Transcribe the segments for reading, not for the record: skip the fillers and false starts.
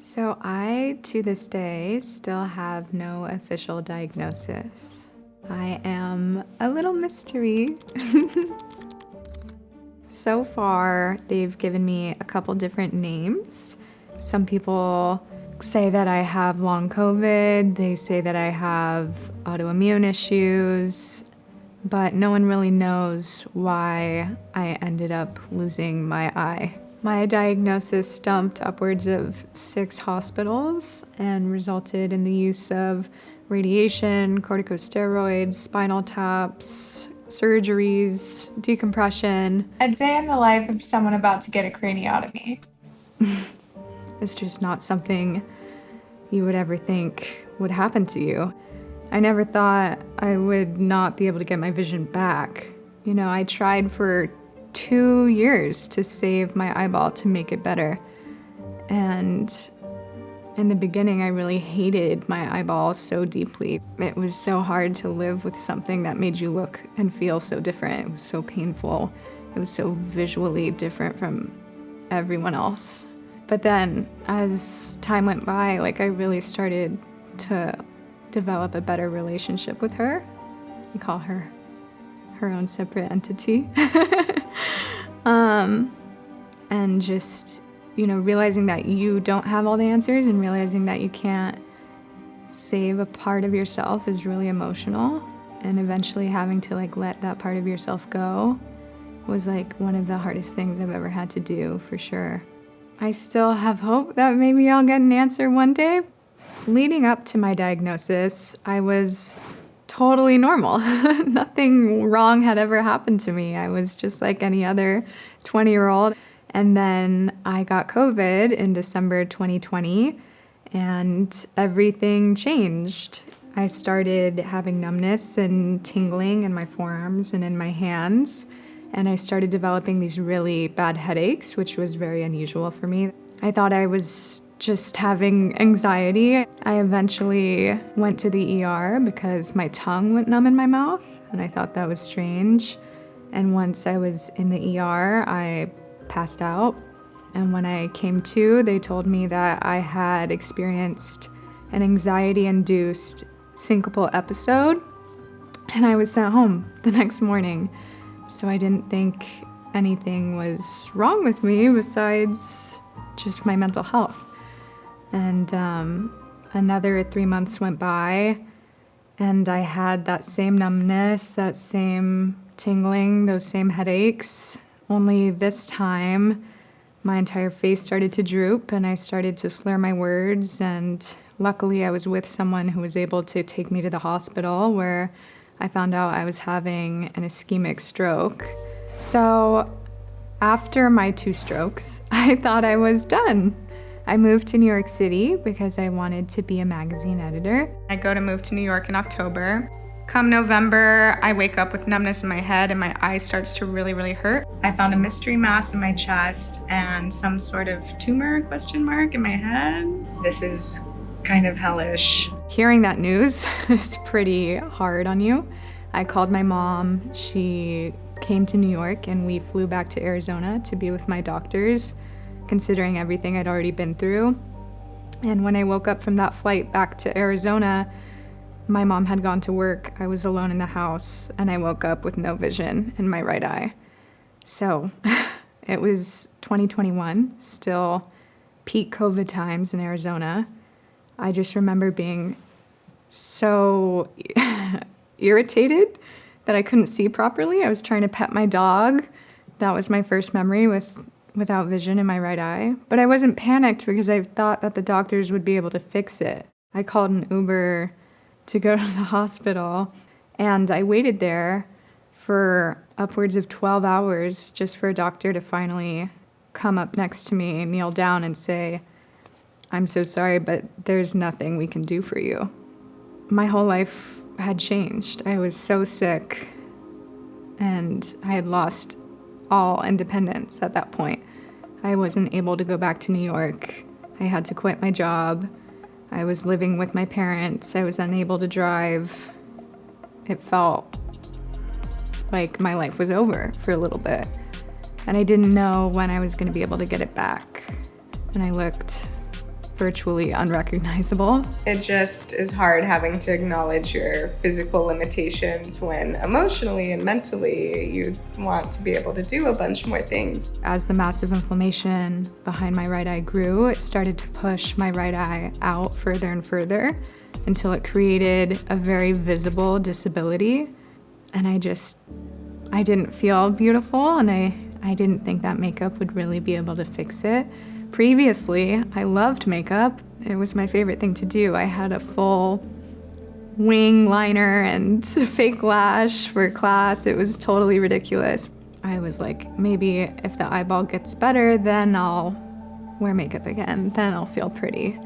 So I, to this day, still have no official diagnosis. I am a little mystery. So far, they've given me a couple different names. Some people say that I have long COVID. They say that I have autoimmune issues, but no one really knows why I ended up losing my eye. My diagnosis stumped upwards of 6 hospitals and resulted in the use of radiation, corticosteroids, spinal taps, surgeries, decompression. A day in the life of someone about to get a craniotomy. It's just not something you would ever think would happen to you. I never thought I would not be able to get my vision back. You know, I tried for 2 years to save my eyeball to make it better. And in the beginning, I really hated my eyeball so deeply. It was so hard to live with something that made you look and feel so different. It was so painful. It was so visually different from everyone else. But then as time went by, I really started to develop a better relationship with her. We call her her own separate entity. And just, realizing that you don't have all the answers and realizing that you can't save a part of yourself is really emotional. And eventually having to let that part of yourself go was one of the hardest things I've ever had to do, for sure. I still have hope that maybe I'll get an answer one day. Leading up to my diagnosis, I was totally normal. Nothing wrong had ever happened to me. I was just like any other 20-year-old. And then I got COVID in December 2020, and everything changed. I started having numbness and tingling in my forearms and in my hands, and I started developing these really bad headaches, which was very unusual for me. I thought I was just having anxiety. I eventually went to the ER because my tongue went numb in my mouth, and I thought that was strange. And once I was in the ER, I passed out. And when I came to, they told me that I had experienced an anxiety-induced syncopal episode, and I was sent home the next morning. So I didn't think anything was wrong with me besides just my mental health. And another 3 months went by, and I had that same numbness, that same tingling, those same headaches. Only this time, my entire face started to droop, and I started to slur my words. And luckily, I was with someone who was able to take me to the hospital, where I found out I was having an ischemic stroke. So after my 2 strokes, I thought I was done. I moved to New York City because I wanted to be a magazine editor. I go to move to New York in October. Come November, I wake up with numbness in my head and my eye starts to really, really hurt. I found a mystery mass in my chest and some sort of tumor ? In my head. This is kind of hellish. Hearing that news is pretty hard on you. I called my mom. She came to New York and we flew back to Arizona to be with my doctors, considering everything I'd already been through. And when I woke up from that flight back to Arizona, my mom had gone to work. I was alone in the house, and I woke up with no vision in my right eye. So it was 2021, still peak COVID times in Arizona. I just remember being so irritated that I couldn't see properly. I was trying to pet my dog. That was my first memory without vision in my right eye. But I wasn't panicked because I thought that the doctors would be able to fix it. I called an Uber to go to the hospital, and I waited there for upwards of 12 hours just for a doctor to finally come up next to me, kneel down, and say, "I'm so sorry, but there's nothing we can do for you." My whole life had changed. I was so sick, and I had lost all independence at that point. I wasn't able to go back to New York. I had to quit my job. I was living with my parents. I was unable to drive. It felt like my life was over for a little bit. And I didn't know when I was going to be able to get it back. And I looked virtually unrecognizable. It just is hard having to acknowledge your physical limitations when emotionally and mentally you want to be able to do a bunch more things. As the massive inflammation behind my right eye grew, it started to push my right eye out further and further until it created a very visible disability. And I didn't feel beautiful, and I didn't think that makeup would really be able to fix it. Previously, I loved makeup. It was my favorite thing to do. I had a full wing liner and fake lash for class. It was totally ridiculous. I was like, maybe if the eyeball gets better, then I'll wear makeup again. Then I'll feel pretty.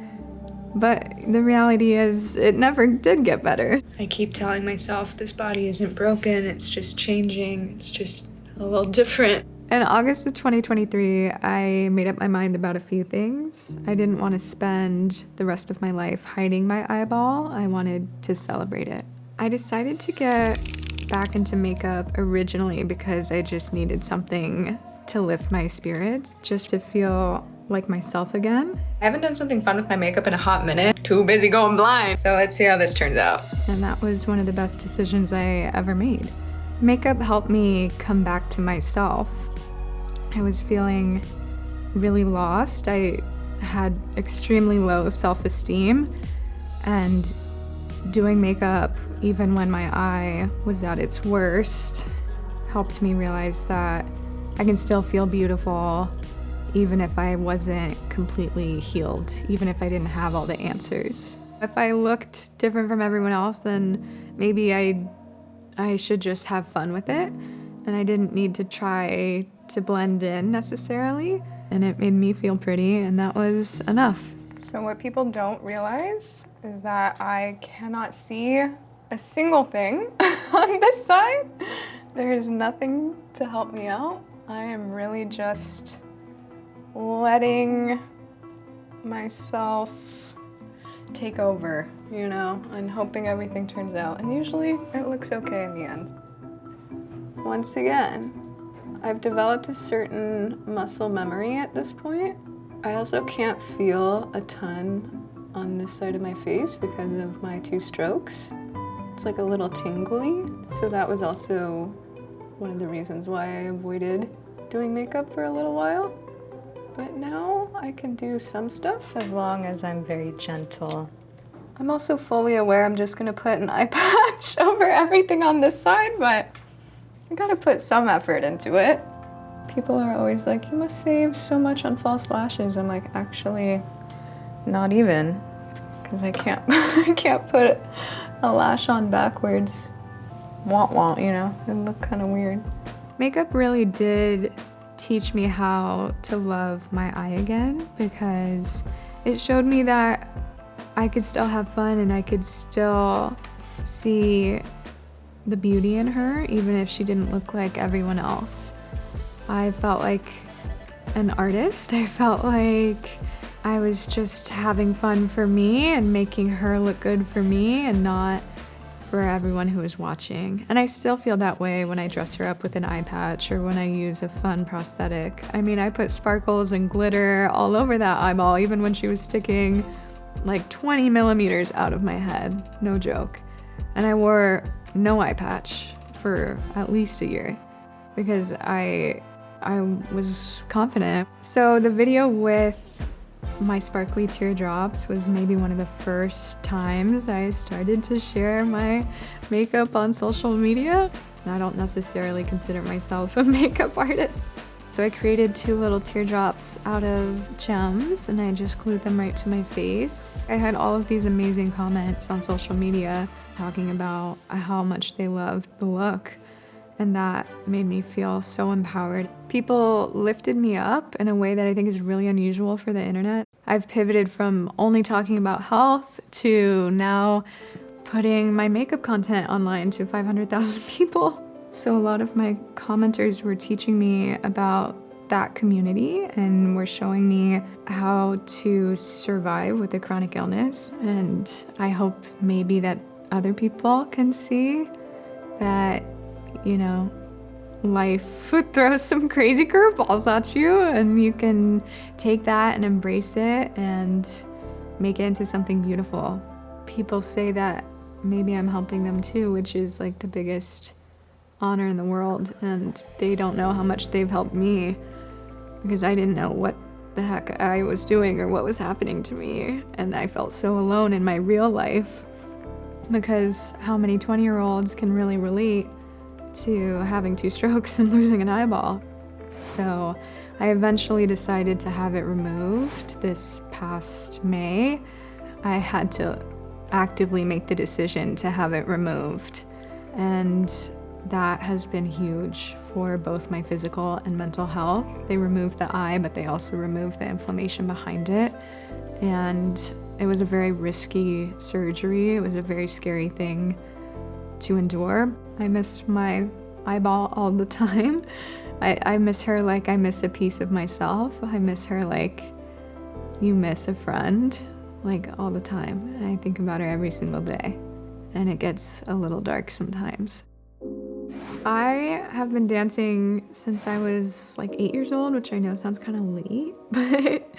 But the reality is, it never did get better. I keep telling myself this body isn't broken, it's just changing, it's just a little different. In August of 2023, I made up my mind about a few things. I didn't want to spend the rest of my life hiding my eyeball. I wanted to celebrate it. I decided to get back into makeup originally because I just needed something to lift my spirits, just to feel like myself again. I haven't done something fun with my makeup in a hot minute. Too busy going blind. So let's see how this turns out. And that was one of the best decisions I ever made. Makeup helped me come back to myself. I was feeling really lost. I had extremely low self-esteem, and doing makeup, even when my eye was at its worst, helped me realize that I can still feel beautiful even if I wasn't completely healed, even if I didn't have all the answers. If I looked different from everyone else, then maybe I should just have fun with it, and I didn't need to try to blend in necessarily, and it made me feel pretty, and that was enough. So what people don't realize is that I cannot see a single thing on this side. There is nothing to help me out. I am really just letting myself take over, you know, and hoping everything turns out. And usually it looks okay in the end. Once again, I've developed a certain muscle memory at this point. I also can't feel a ton on this side of my face because of my 2 strokes. It's like a little tingly. So that was also one of the reasons why I avoided doing makeup for a little while. But now I can do some stuff as long as I'm very gentle. I'm also fully aware I'm just gonna put an eye patch over everything on this side, but I gotta put some effort into it. People are always like, you must save so much on false lashes. I'm like, actually, not even, because I can't, I can't put a lash on backwards. Want, you know, it'd look kind of weird. Makeup really did teach me how to love my eye again, because it showed me that I could still have fun and I could still see the beauty in her, even if she didn't look like everyone else. I felt like an artist. I felt like I was just having fun for me and making her look good for me and not for everyone who was watching. And I still feel that way when I dress her up with an eye patch or when I use a fun prosthetic. I mean, I put sparkles and glitter all over that eyeball, even when she was sticking like 20 millimeters out of my head, no joke. And I wore no eye patch for at least a year because I was confident. So the video with my sparkly teardrops was maybe one of the first times I started to share my makeup on social media. And I don't necessarily consider myself a makeup artist. So I created 2 little teardrops out of gems and I just glued them right to my face. I had all of these amazing comments on social media talking about how much they loved the look. And that made me feel so empowered. People lifted me up in a way that I think is really unusual for the internet. I've pivoted from only talking about health to now putting my makeup content online to 500,000 people. So a lot of my commenters were teaching me about that community and were showing me how to survive with a chronic illness. And I hope maybe that other people can see that, you know, life throws some crazy curveballs at you and you can take that and embrace it and make it into something beautiful. People say that maybe I'm helping them too, which is like the biggest honor in the world, and they don't know how much they've helped me because I didn't know what the heck I was doing or what was happening to me, and I felt so alone in my real life because how many 20-year-olds can really relate to having 2 strokes and losing an eyeball? So I eventually decided to have it removed this past May. I had to actively make the decision to have it removed, and that has been huge for both my physical and mental health. They removed the eye, but they also removed the inflammation behind it, and it was a very risky surgery. It was a very scary thing to endure. I miss my eyeball all the time. I miss her like I miss a piece of myself. I miss her like you miss a friend, like all the time. I think about her every single day, and it gets a little dark sometimes. I have been dancing since I was like 8 years old, which I know sounds kind of late, but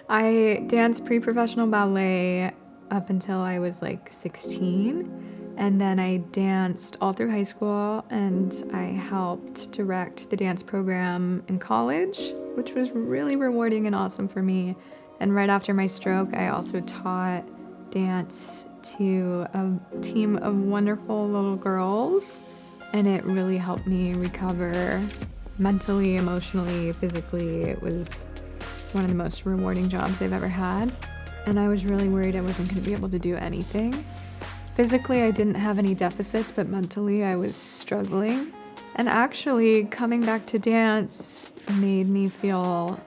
I danced pre-professional ballet up until I was like 16. And then I danced all through high school, and I helped direct the dance program in college, which was really rewarding and awesome for me. And right after my stroke, I also taught dance to a team of wonderful little girls, and it really helped me recover mentally, emotionally, physically. It was one of the most rewarding jobs I've ever had, and I was really worried I wasn't going to be able to do anything. Physically, I didn't have any deficits, but mentally, I was struggling. And actually, coming back to dance made me feel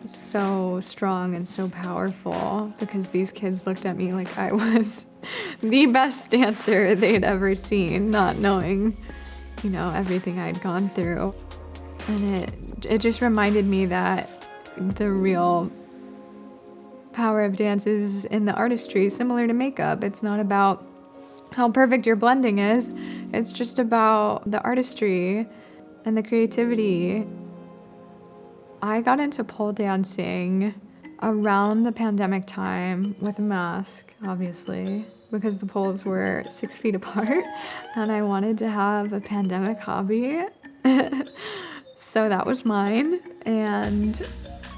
so strong and so powerful because these kids looked at me like I was the best dancer they'd ever seen, not knowing, everything I'd gone through. And it just reminded me that the real power of dance is in the artistry, similar to makeup. It's not about how perfect your blending is. It's just about the artistry and the creativity. I got into pole dancing around the pandemic time with a mask, obviously, because the poles were 6 feet apart and I wanted to have a pandemic hobby. So that was mine, and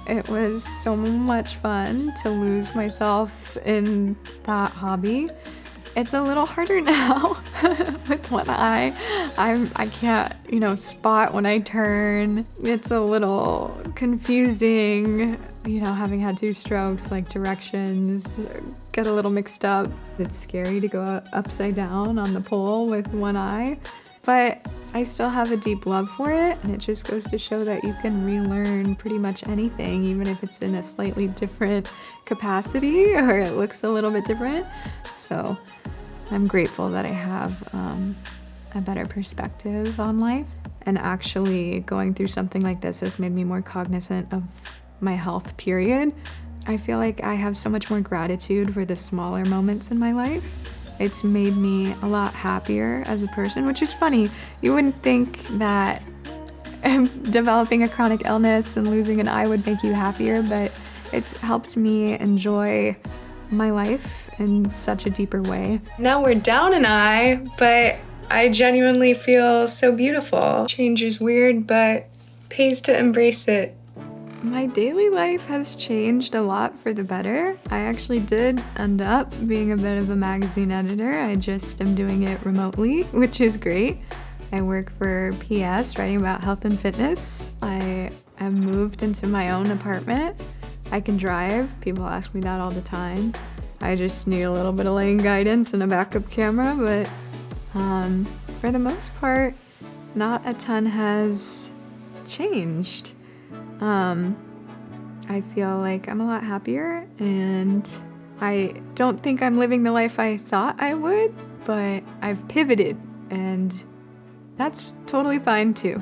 it was so much fun to lose myself in that hobby. It's a little harder now with one eye. I can't, spot when I turn. It's a little confusing, having had 2 strokes, like directions get a little mixed up. It's scary to go upside down on the pole with one eye, but I still have a deep love for it, and it just goes to show that you can relearn pretty much anything, even if it's in a slightly different capacity or it looks a little bit different. So I'm grateful that I have a better perspective on life, and actually going through something like this has made me more cognizant of my health, period. I feel like I have so much more gratitude for the smaller moments in my life. It's made me a lot happier as a person, which is funny. You wouldn't think that developing a chronic illness and losing an eye would make you happier, but it's helped me enjoy my life in such a deeper way. Now we're down an eye, but I genuinely feel so beautiful. Change is weird, but pays to embrace it. My daily life has changed a lot for the better. I actually did end up being a bit of a magazine editor. I just am doing it remotely, which is great. I work for PS, writing about health and fitness. I have moved into my own apartment. I can drive. People ask me that all the time. I just need a little bit of lane guidance and a backup camera, but for the most part, not a ton has changed. I feel like I'm a lot happier, and I don't think I'm living the life I thought I would, but I've pivoted, and that's totally fine too.